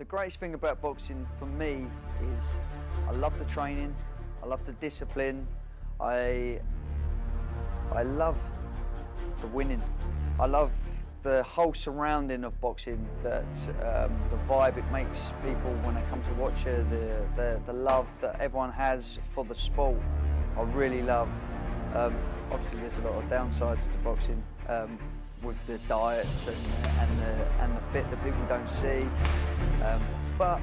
greatest thing about boxing for me is I love the training, I love the discipline, I love the winning. I love the whole surrounding of boxing, that the vibe it makes people when they come to watch it, the love that everyone has for the sport, I really love. Obviously there's a lot of downsides to boxing with the diets and the bit that people don't see, but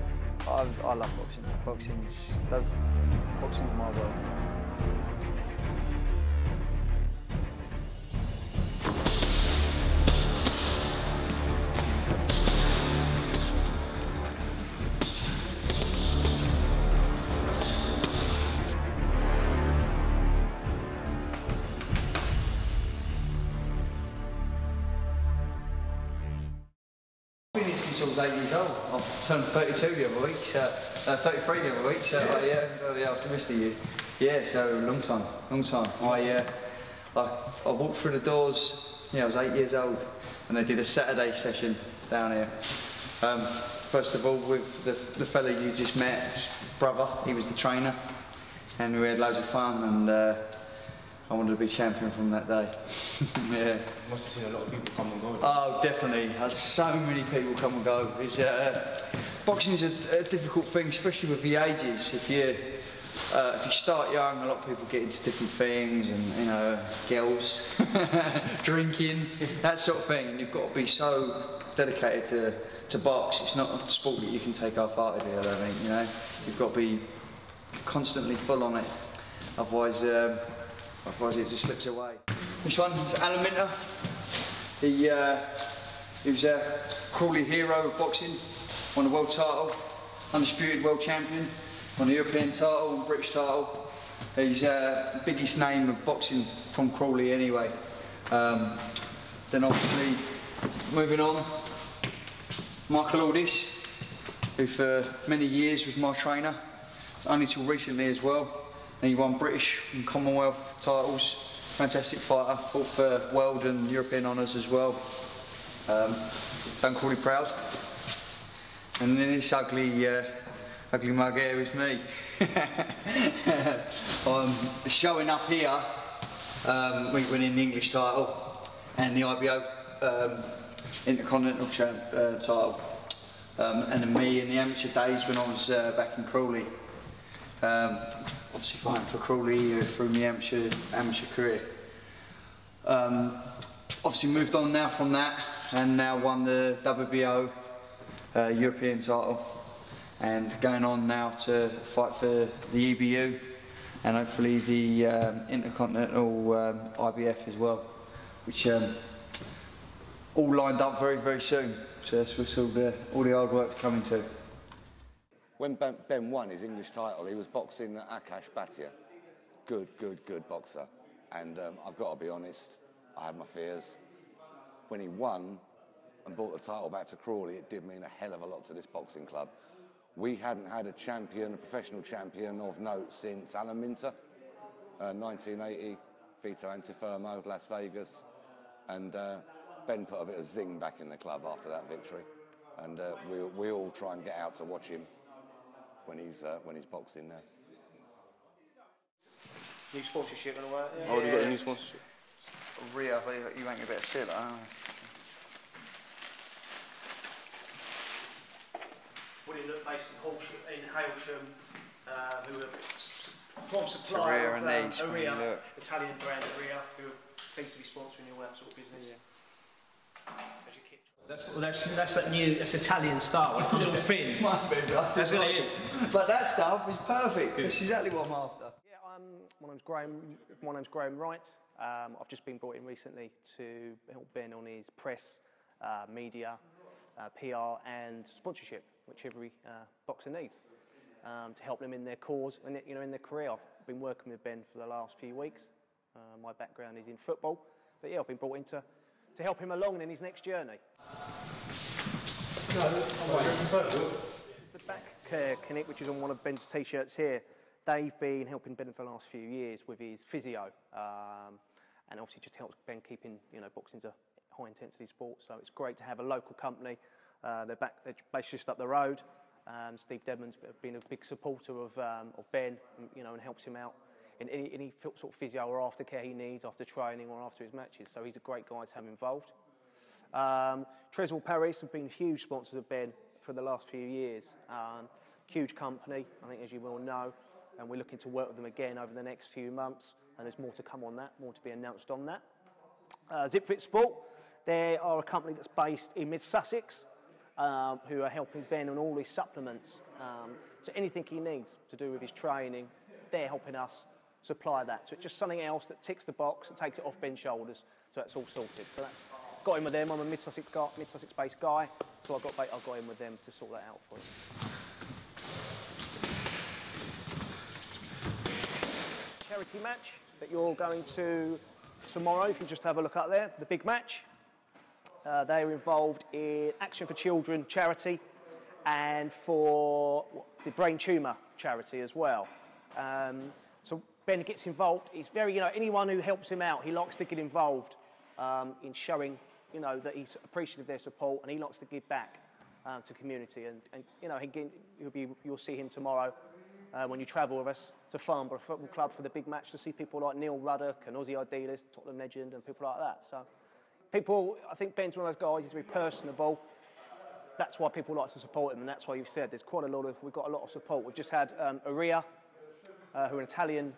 I love boxing. Boxing's my world. Since I was 8 years old. I've turned 32 the other week, so 33 the other week, so yeah, I've missed a year. Yeah, so long time. I walked through the doors, I was 8 years old, and they did a Saturday session down here. First of all, with the fella you just met, his brother, he was the trainer, and we had loads of fun, and I wanted to be champion from that day. Yeah. You must have seen a lot of people come and go. Oh, definitely. I had so many people come and go. Boxing is a difficult thing, especially with the ages. If you start young, a lot of people get into different things, and girls, drinking, that sort of thing. And you've got to be so dedicated to box. It's not a sport that you can take half-heartedly, I don't think. You've got to be constantly full on it. Otherwise it just slips away. This one is Alan Minter. He was a Crawley hero of boxing, won the world title, undisputed world champion, won the European title, British title. He's the biggest name of boxing from Crawley anyway. Then obviously, moving on, Michael Aldis, who for many years was my trainer, only till recently as well. And he won British and Commonwealth titles. Fantastic fighter, fought for world and European honours as well. Done Crawley proud. And then this ugly mug here is me. I'm showing up here, winning the English title and the IBO Intercontinental title. And then me in the amateur days when I was back in Crawley. Obviously fighting for Crawley through my amateur career. Obviously moved on now from that, and now won the WBO European title, and going on now to fight for the EBU and hopefully the Intercontinental IBF as well, which all lined up very, very soon. So that's where all the hard work's coming to. When Ben won his English title, he was boxing Akash Bhatia. Good boxer. And I've got to be honest, I had my fears. When he won and brought the title back to Crawley, it did mean a hell of a lot to this boxing club. We hadn't had a professional champion of note since Alan Minter, 1980, Vito Antifermo, Las Vegas. And Ben put a bit of zing back in the club after that victory. And we all try and get out to watch him when he's boxing now. New sponsorship and all that? Yeah. Oh, you got a new sponsorship? Ria, you ain't a bit of silver, aren't you? Would it look based in Hailsham, who are from supplier of Ria, Italian brand Ria, who are pleased to be sponsoring all that sort of business. Yeah. That's Italian style, a little fin. That's what it is. But that stuff is perfect. That's exactly what I'm after. Yeah, my name's Graham Wright. I've just been brought in recently to help Ben on his press, media, PR and sponsorship, which every boxer needs, to help them in their cause and in their career. I've been working with Ben for the last few weeks. My background is in football, but yeah, I've been brought in to help him along in his next journey. The back care clinic, which is on one of Ben's t-shirts here, they've been helping Ben for the last few years with his physio, and obviously just helps Ben keeping, boxing's a high intensity sport, so it's great to have a local company They're based just up the road. Steve Dedman's been a big supporter of Ben, you know, and helps him out in any sort of physio or aftercare he needs after training or after his matches. So he's a great guy to have involved. Treswell Paris have been huge sponsors of Ben for the last few years. Huge company, I think, as you will know, and we're looking to work with them again over the next few months, and there's more to come on that, more to be announced on that. ZipFit Sport, they are a company that's based in mid-Sussex, who are helping Ben on all his supplements. So anything he needs to do with his training, they're helping us supply that. So it's just something else that ticks the box and takes it off Ben's shoulders, so that's all sorted. So that's got in with them. I'm a mid-Sussex based guy, so I got in with them to sort that out for you. Charity match that you're going to tomorrow, if you just have a look up there, the big match. They're involved in Action for Children charity and for the brain tumour charity as well. So Ben gets involved. He's very, you know, anyone who helps him out, he likes to get involved in showing, you know, that he's appreciative of their support, and he likes to give back to community. And you know, you'll see him tomorrow when you travel with us to Farnborough Football Club for the big match, to see people like Neil Ruddock and Ozzy Idealist, Tottenham legend, and people like that. So people, I think Ben's one of those guys. He's very personable. That's why people like to support him, and that's why you've said there's quite a lot of. We've got a lot of support. We've just had Aria, who are an Italian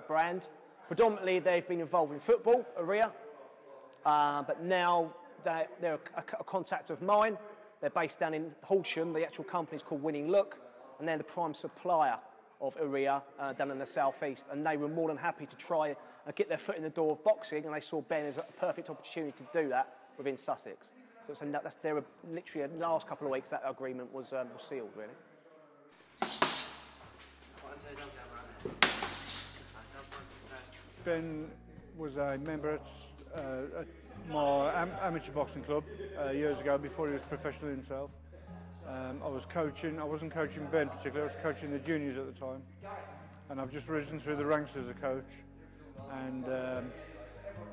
brand. Predominantly, they've been involved in football, Aria, but now they're a contact of mine. They're based down in Horsham. The actual company's called Winning Look, and they're the prime supplier of Aria down in the southeast. And they were more than happy to try and get their foot in the door of boxing, and they saw Ben as a perfect opportunity to do that within Sussex. So they're literally, in the last couple of weeks, that agreement was sealed, really. Ben was a member at my amateur boxing club years ago, before he was professional himself. I was coaching. I wasn't coaching Ben particularly. I was coaching the juniors at the time, and I've just risen through the ranks as a coach. And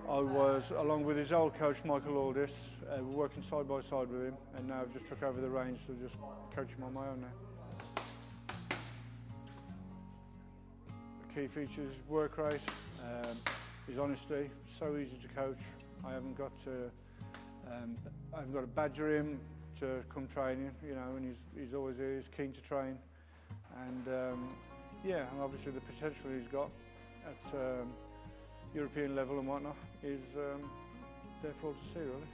I was, along with his old coach Michael Aldis, working side by side with him, and now I've just took over the reins to just coach him on my own now. The key features: work rate, his honesty. So easy to coach. I haven't got to badger him to come training, you know, and he's always here. He's keen to train, and yeah, and obviously the potential he's got at European level and whatnot is there for all to see, really.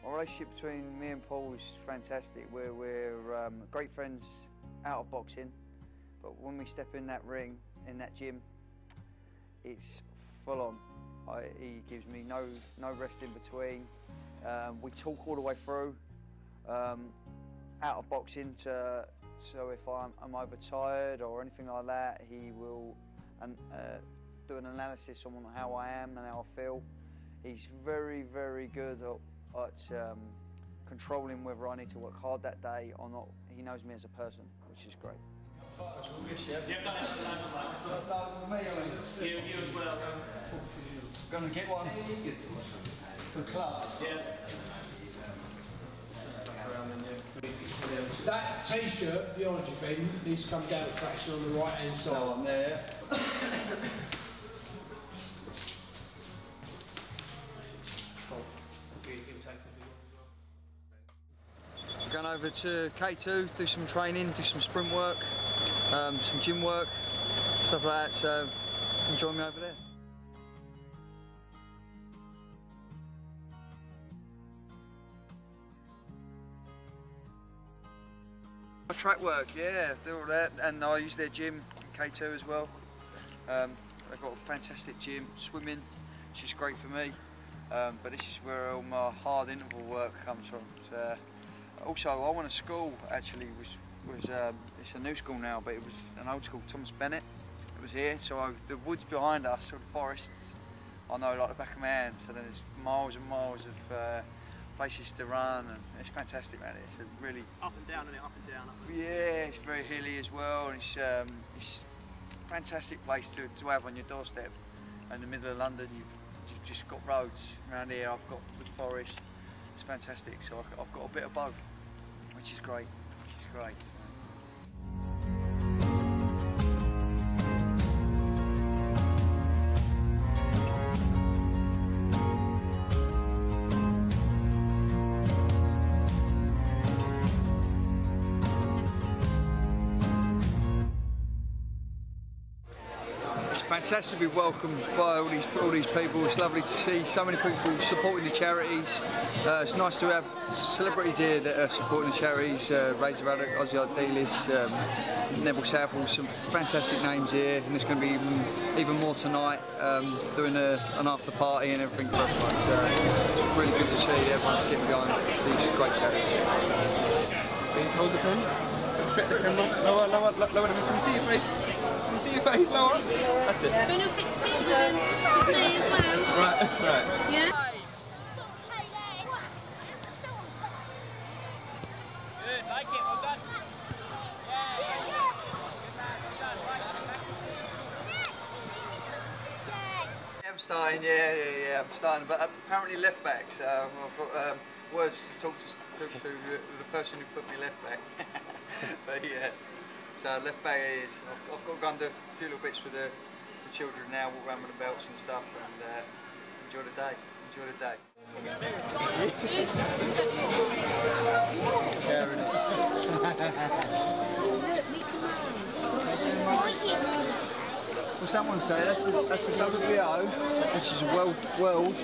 Our relationship between me and Paul is fantastic. We're great friends out of boxing, but when we step in that ring, in that gym, it's full on. He gives me no rest in between. We talk all the way through. Out of boxing, so if I'm overtired or anything like that, he will do an analysis on how I am and how I feel. He's very, very good at controlling whether I need to work hard that day or not. He knows me as a person, which is great. You as well. Going to get one for the club. Yeah. That T-shirt behind you, Ben, needs to come down a fraction on the right-hand side. So on there. We're going over to K2, do some training, do some sprint work, some gym work, stuff like that, so you can join me over there. Track work, yeah, do all that, and I use their gym, K2 as well. They've got a fantastic gym, swimming, which is great for me, but this is where all my hard interval work comes from. So, also, I went to school, actually, it's a new school now, but it was an old school, Thomas Bennett. It was here, so the woods behind us, so the forests, I know like the back of my hand, so then there's miles and miles of places to run, and it's fantastic, man. It's a really Up and down, and up and down. yeah, it's very hilly as well, and it's a fantastic place to have on your doorstep. In the middle of London, you've just got roads around here. I've got the forest, it's fantastic. So I've got a bit of both, which is great. Fantastic to be welcomed by all these people. It's lovely to see so many people supporting the charities. It's nice to have celebrities here that are supporting the charities. Razor Ruddock, Ozzy Ardiles, Neville Southall, some fantastic names here, and there's going to be even more tonight, doing an after party and everything for everyone. So it's really good to see everyone's getting behind these great charities. Being told the pen, straight the camera, lower, let me see your face. Let me see your face, lower. That's it. Do you want to fit the picture with him properly as well? Right. Yeah? Good, like it, well done. I'm starting, yeah, I'm starting, but apparently left back, so I've got words to talk to the person who put me left back. But yeah, so left back it is. I've got to go and do a few little bits for the children now, walk around with the belts and stuff, and enjoy the day. What's that one say? That's the WBO, which is a world,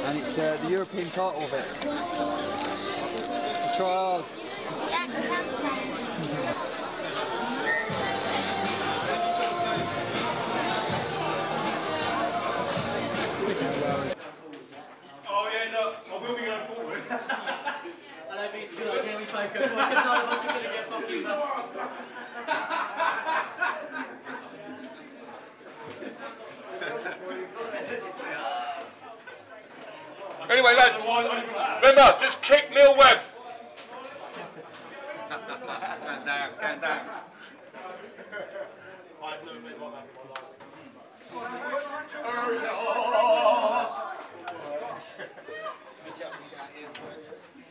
and it's the European title of it. Try hard. Oh yeah, no, I will be going forward. I don't think it's a good idea we play good work, because none of us are going to get fucking Anyway, lads, remember, just kick Neil Webb. Going down.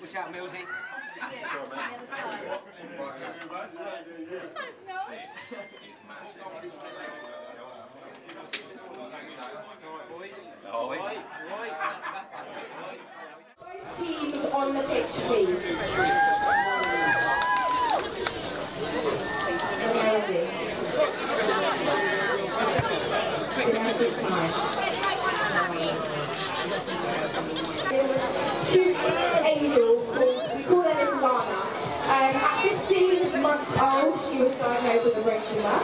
Watch out, Millsy. Teams on the pitch, please. Amazing. Good time. Cute angel called, we call her Ivana. At 15 months old, she was diagnosed with a brain tumour.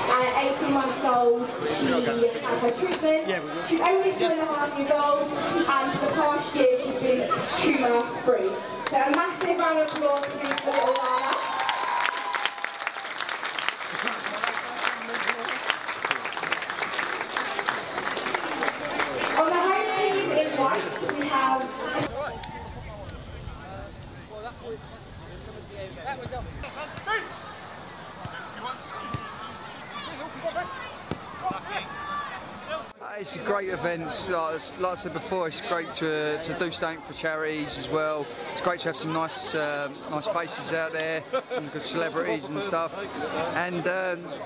And at 18 months old, she had her treatment. She's only 2.5 years old, and for the past year, she's been tumour-free. So a massive round of applause for little Ivana. On the home team in white, we have... It's a great event. Like I said before, it's great to do something for charities as well. It's great to have some nice faces out there, some good celebrities and stuff. And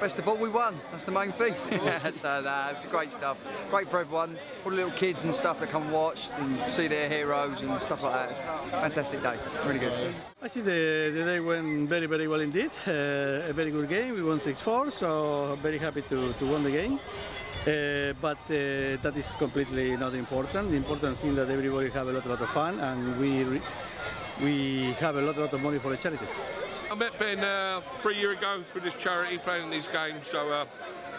best of all, we won. That's the main thing. So it's great stuff. Great for everyone. All the little kids and stuff that come watch and see their heroes and stuff like that. It's a fantastic day. Really good. I think the day went very, very well indeed. A very good game. We won 6-4, so very happy to win the game. But that is completely not important. The important thing is that everybody have a lot of fun, and we have a lot of money for the charities. I met Ben 3 years ago through this charity, playing in these games, so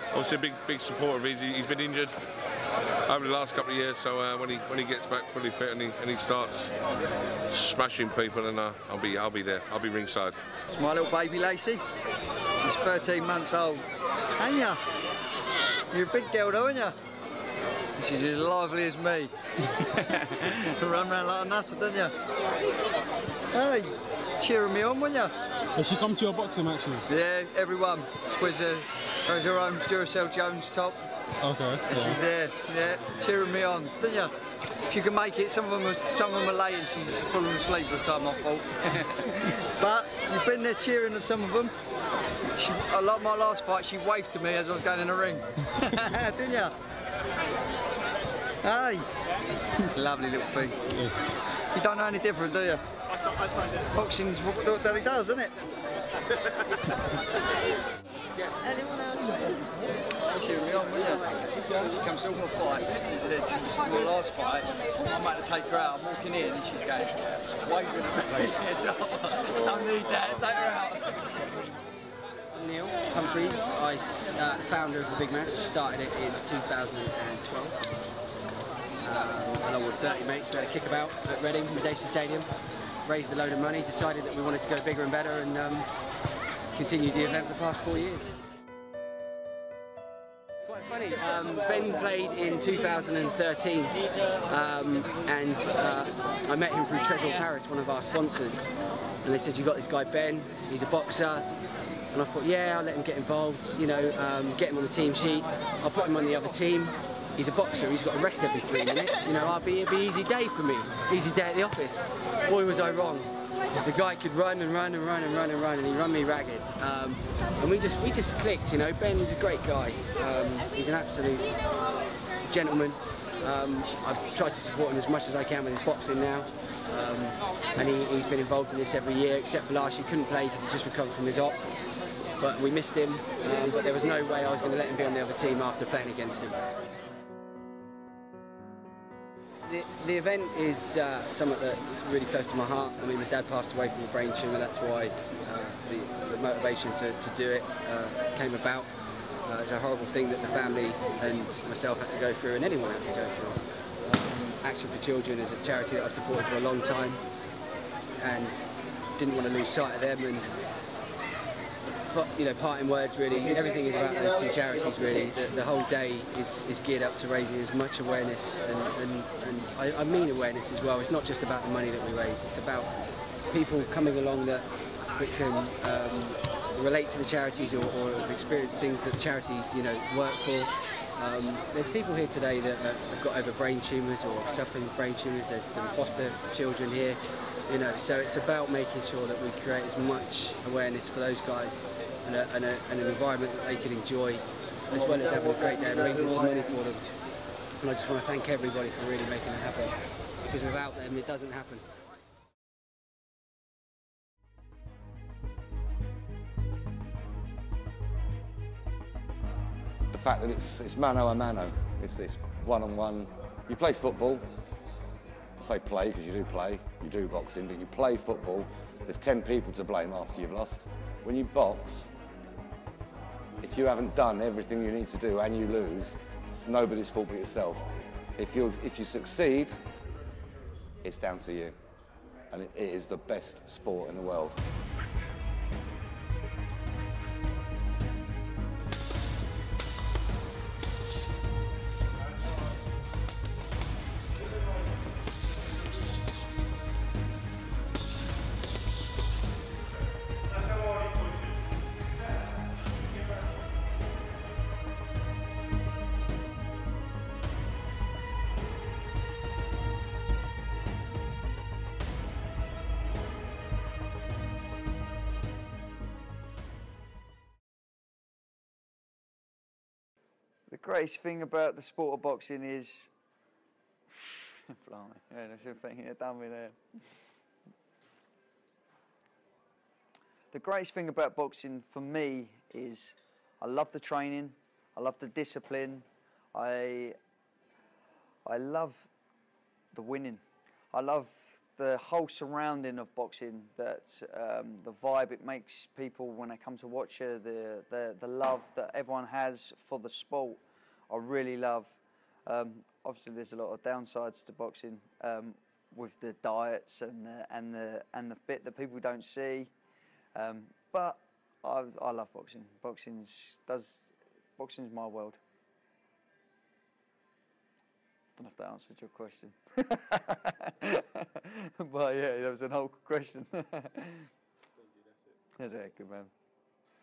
obviously a big supporter of his. He's been injured over the last couple of years, so when he gets back fully fit and he starts smashing people, then I'll be there. I'll be ringside. It's my little baby Lacey. She's 13 months old. Ain't ya? You're a big girl though, aren't you? She's as lively as me. Run around like a nutter, don't you? Hey, cheering me on, wouldn't you? Has she come to your boxing matches? Yeah, everyone. Wears her own Duracell Jones top. Okay. She's there, yeah, cheering me on, didn't you? She can make it. Some of them are late and she's falling asleep by the time I fall. But you've been there cheering at some of them. Like my last fight, she waved to me as I was going in the ring. Didn't you? Hey, lovely little thing. You don't know any different, do you? Boxing's what he does, isn't it? Anyone else? Cheering me on, will you? She comes to all my fights. She's my last fight. I'm about to take her out. I'm walking in and she's going, waving at me. So I don't need that. Take her out. Neil Humphreys, founder of the Big Match, started it in 2012. Along with 30 mates, we had a kickabout at Reading, Medacy Stadium, raised a load of money, decided that we wanted to go bigger and better, and continued the event for the past 4 years. Quite funny, Ben played in 2013, and I met him through Treasure Paris, one of our sponsors, and they said, you got this guy Ben, he's a boxer. And I thought, yeah, I'll let him get involved, you know, get him on the team sheet. I'll put him on the other team. He's a boxer, he's got a rest every 3 minutes. You know, it'd be an easy day for me, easy day at the office. Boy, was I wrong. The guy could run and run and run and run and run, and he run me ragged. And we just clicked, you know. Ben is a great guy. He's an absolute gentleman. I've tried to support him as much as I can with his boxing now. And he's been involved in this every year, except for last year. He couldn't play because he just recovered from his op. But we missed him, but there was no way I was going to let him be on the other team after playing against him. The event is something that's really close to my heart. I mean, my dad passed away from a brain tumour, that's why the motivation to do it came about. It's a horrible thing that the family and myself had to go through, and anyone has to go through. Action for Children is a charity that I've supported for a long time, and didn't want to lose sight of them. And you know, parting words really, everything is about those two charities really. The whole day is geared up to raising as much awareness, and I mean awareness as well. It's not just about the money that we raise, it's about people coming along that can relate to the charities or have experienced things that the charities, you know, work for. There's people here today that have got over brain tumours or suffering with brain tumours. There's the foster children here, you know, so it's about making sure that we create as much awareness for those guys and an environment that they can enjoy, as well as having a great day and raising some money for them. And I just want to thank everybody for really making it happen, because without them it doesn't happen. The fact that it's mano a mano, it's this one-on-one. You play football, I say play because you do boxing, but you play football, there's 10 people to blame after you've lost. When you box, if you haven't done everything you need to do and you lose, it's nobody's fault but yourself. If you succeed, it's down to you. And it is the best sport in the world. The greatest thing about the sport of boxing is, blimey, yeah, that's the thing, yeah, done me there. The greatest thing about boxing for me is I love the training, I love the discipline, I love the winning. I love the whole surrounding of boxing, that the vibe it makes people when they come to watch it, the love that everyone has for the sport, I really love. Obviously, there's a lot of downsides to boxing with the diets and the bit that people don't see, but I love boxing. Boxing's my world. I don't know if that answered your question. But yeah, that was an old question. That's it, good man.